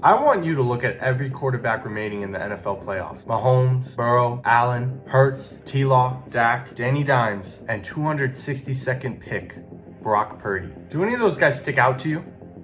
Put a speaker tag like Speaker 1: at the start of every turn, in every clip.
Speaker 1: I want you to look at every quarterback remaining in the NFL playoffs. Mahomes, Burrow, Allen, Hurts, T-Law, Dak, Danny Dimes, and 262nd pick, Brock Purdy. Do any of those guys stick out to you?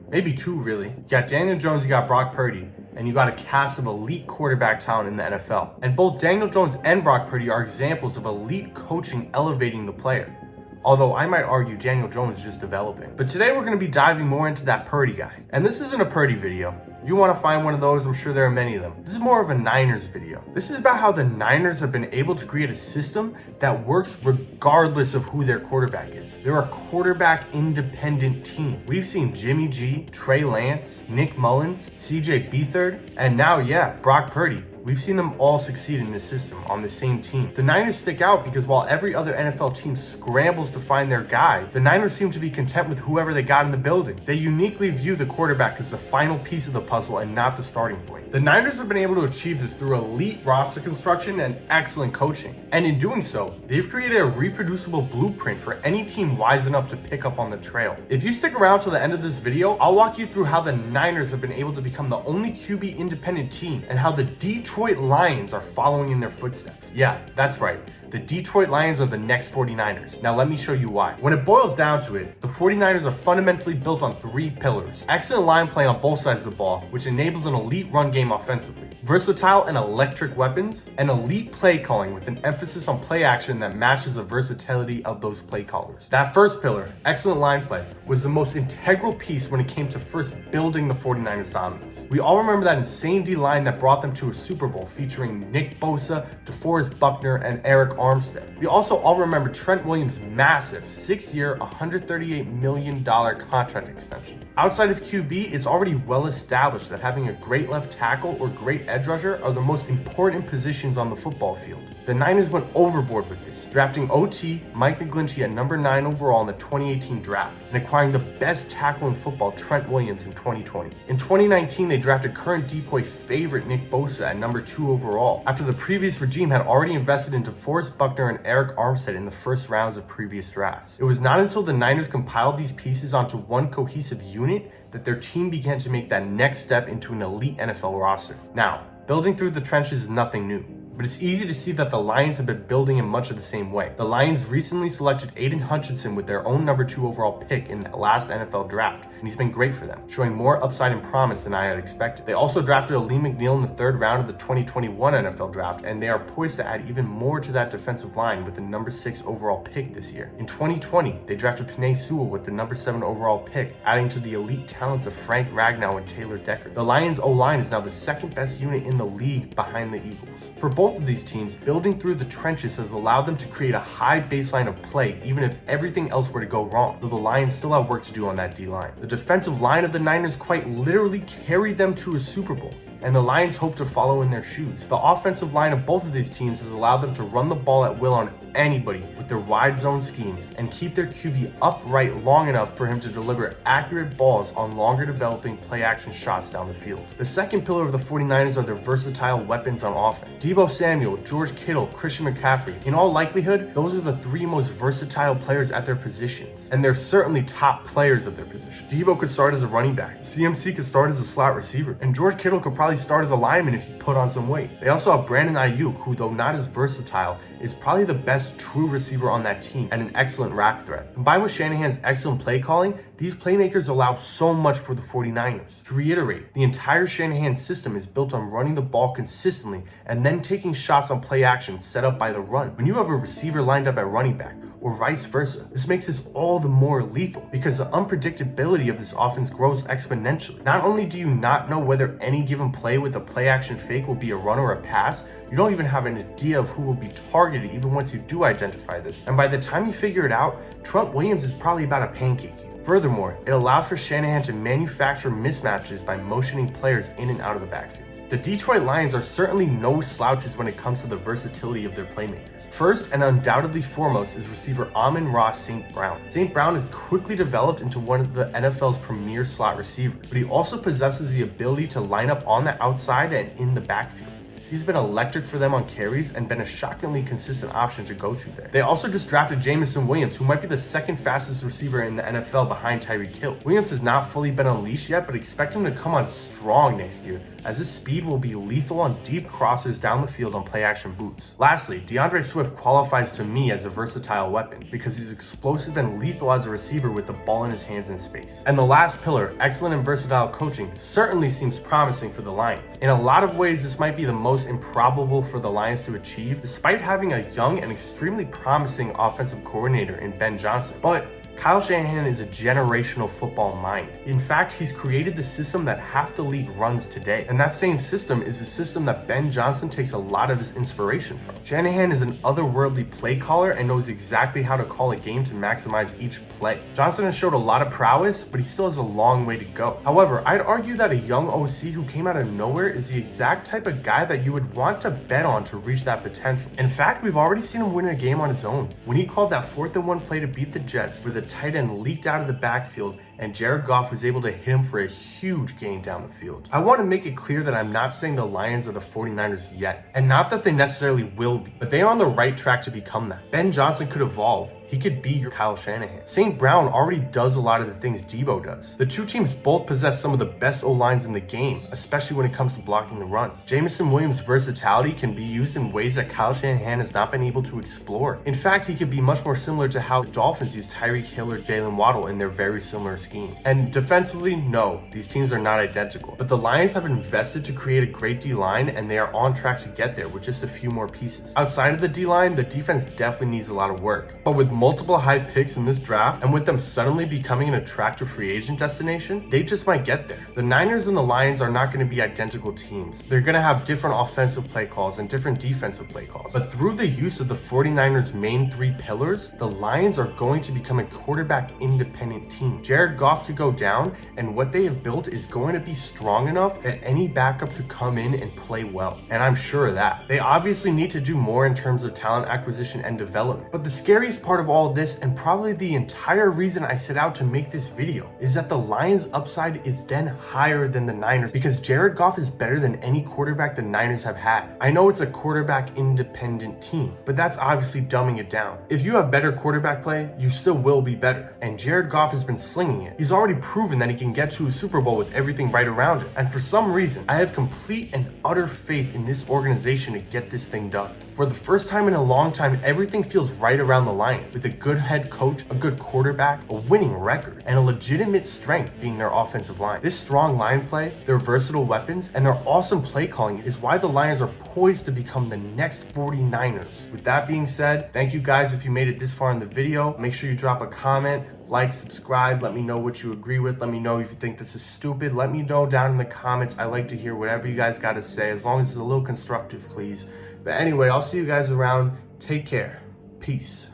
Speaker 1: Maybe two, really. You got Daniel Jones, you got Brock Purdy, and you got a cast of elite quarterback talent in the NFL. And both Daniel Jones and Brock Purdy are examples of elite coaching elevating the player. Although I might argue Daniel Jones is just developing. But today we're going to be diving more into that Purdy guy. And this isn't a Purdy video. If you want to find one of those, I'm sure there are many of them. This is more of a Niners video. This is about how the Niners have been able to create a system that works regardless of who their quarterback is. They're a quarterback independent team. We've seen Jimmy G, Trey Lance, Nick Mullins, CJ Beathard, and now, Brock Purdy. We've seen them all succeed in this system on the same team. The Niners stick out because while every other NFL team scrambles to find their guy, the Niners seem to be content with whoever they got in the building. They uniquely view the quarterback as the final piece of the puzzle and not the starting point. The Niners have been able to achieve this through elite roster construction and excellent coaching. And in doing so, they've created a reproducible blueprint for any team wise enough to pick up on the trail. If you stick around till the end of this video, I'll walk you through how the Niners have been able to become the only QB independent team and how the Detroit Lions are following in their footsteps. Yeah, that's right. The Detroit Lions are the next 49ers. Now let me show you why. When it boils down to it, the 49ers are fundamentally built on three pillars. Excellent line play on both sides of the ball, which enables an elite run game offensively. Versatile and electric weapons, and elite play calling with an emphasis on play action that matches the versatility of those play callers. That first pillar, excellent line play, was the most integral piece when it came to first building the 49ers dominance. We all remember that insane D-line that brought them to a Super Bowl featuring Nick Bosa, DeForest Buckner, and Eric Armstead. We also all remember Trent Williams' massive 6-year, $138 million contract extension. Outside of QB, it's already well established that having a great left tackle or great edge rusher are the most important positions on the football field. The Niners went overboard with this, drafting OT Mike McGlinchey at number 9 overall in the 2018 draft and acquiring the best tackle in football, Trent Williams, in 2020. In 2019, they drafted current decoy favorite Nick Bosa at number 2 overall, after the previous regime had already invested into DeForest Buckner and Eric Armstead in the first rounds of previous drafts. It was not until the Niners compiled these pieces onto one cohesive unit that their team began to make that next step into an elite NFL roster. Now, building through the trenches is nothing new, but it's easy to see that the Lions have been building in much of the same way. The Lions recently selected Aiden Hutchinson with their own number 2 overall pick in the last NFL draft, and he's been great for them, showing more upside and promise than I had expected. They also drafted Aleem McNeil in the 3rd round of the 2021 NFL draft, and they are poised to add even more to that defensive line with the number 6 overall pick this year. In 2020, they drafted Penei Sewell with the number 7 overall pick, adding to the elite talents of Frank Ragnow and Taylor Decker. The Lions O-line is now the 2nd best unit in the league behind the Eagles. For both of these teams, building through the trenches has allowed them to create a high baseline of play even if everything else were to go wrong, though the Lions still have work to do on that D-line. The defensive line of the Niners quite literally carried them to a Super Bowl, and the Lions hope to follow in their shoes. The offensive line of both of these teams has allowed them to run the ball at will on anybody with their wide zone schemes and keep their QB upright long enough for him to deliver accurate balls on longer developing play action shots down the field. The second pillar of the 49ers are their versatile weapons on offense. Deebo Samuel, George Kittle, Christian McCaffrey. In all likelihood, those are the 3 most versatile players at their positions, and they're certainly top players of their position. Deebo could start as a running back, CMC could start as a slot receiver, and George Kittle could probably start as a lineman if he put on some weight. They also have Brandon Ayuk, who, though not as versatile, is probably the best true receiver on that team and an excellent rack threat. Combined with Shanahan's excellent play calling, these playmakers allow so much for the 49ers. To reiterate, the entire Shanahan system is built on running the ball consistently and then taking shots on play action set up by the run. When you have a receiver lined up at running back, or vice versa, this makes this all the more lethal because the unpredictability of this offense grows exponentially. Not only do you not know whether any given play with a play action fake will be a run or a pass, you don't even have an idea of who will be targeted even once you do identify this. And by the time you figure it out, Trent Williams is probably about to pancake you. Furthermore, it allows for Shanahan to manufacture mismatches by motioning players in and out of the backfield. The Detroit Lions are certainly no slouches when it comes to the versatility of their playmakers. First and undoubtedly foremost is receiver Amon-Ra St. Brown. St. Brown has quickly developed into one of the NFL's premier slot receivers, but he also possesses the ability to line up on the outside and in the backfield. he's been electric for them on carries and been a shockingly consistent option to go to there. They also just drafted Jameson Williams, who might be the second fastest receiver in the NFL behind Tyreek Hill. Williams has not fully been unleashed yet, but expect him to come on strong next year, as his speed will be lethal on deep crosses down the field on play-action boots. Lastly, DeAndre Swift qualifies to me as a versatile weapon because he's explosive and lethal as a receiver with the ball in his hands in space. And the last pillar, excellent and versatile coaching, certainly seems promising for the Lions. In a lot of ways, this might be the most improbable for the Lions to achieve, despite having a young and extremely promising offensive coordinator in Ben Johnson. But Kyle Shanahan is a generational football mind. In fact, he's created the system that half the league runs today. And that same system is the system that Ben Johnson takes a lot of his inspiration from. Shanahan is an otherworldly play caller and knows exactly how to call a game to maximize each play. Johnson has showed a lot of prowess, but he still has a long way to go. However, I'd argue that a young OC who came out of nowhere is the exact type of guy that you would want to bet on to reach that potential. In fact, we've already seen him win a game on his own when he called that 4th-and-1 play to beat the Jets, where the tight end leaked out of the backfield and Jared Goff was able to hit him for a huge gain down the field. I want to make it clear that I'm not saying the Lions are the 49ers yet, and not that they necessarily will be, but they are on the right track to become that. Ben Johnson could evolve. He could be your Kyle Shanahan. St. Brown already does a lot of the things Debo does. The two teams both possess some of the best O-lines in the game, especially when it comes to blocking the run. Jameson Williams' versatility can be used in ways that Kyle Shanahan has not been able to explore. In fact, he could be much more similar to how the Dolphins use Tyreek Hill or Jalen Waddle in their very similar scheme. And defensively, no, these teams are not identical. But the Lions have invested to create a great D-line, and they are on track to get there with just a few more pieces. Outside of the D-line, the defense definitely needs a lot of work. But with multiple high picks in this draft, and with them suddenly becoming an attractive free agent destination, they just might get there. The Niners and the Lions are not going to be identical teams. They're going to have different offensive play calls and different defensive play calls. But through the use of the 49ers' main 3 pillars, the Lions are going to become a quarterback-independent team. Jared Goff could go down, and what they have built is going to be strong enough that any backup could come in and play well. And I'm sure of that. They obviously need to do more in terms of talent acquisition and development. But the scariest part of all of this, and probably the entire reason I set out to make this video, is that the Lions' upside is then higher than the Niners, because Jared Goff is better than any quarterback the Niners have had. I know it's a quarterback-independent team, but that's obviously dumbing it down. If you have better quarterback play, you still will be better. And Jared Goff has been slinging it. He's already proven that he can get to a Super Bowl with everything right around him. And for some reason, I have complete and utter faith in this organization to get this thing done. For the first time in a long time, everything feels right around the Lions, with a good head coach, a good quarterback, a winning record, and a legitimate strength being their offensive line. This strong line play, their versatile weapons, and their awesome play calling is why the Lions are poised to become the next 49ers. With that being said, thank you guys if you made it this far in the video. Make sure you drop a comment, like, subscribe, let me know what you agree with, let me know if you think this is stupid, let me know down in the comments. I like to hear whatever you guys got to say, as long as it's a little constructive, please. But anyway, I'll see you guys around. Take care. Peace.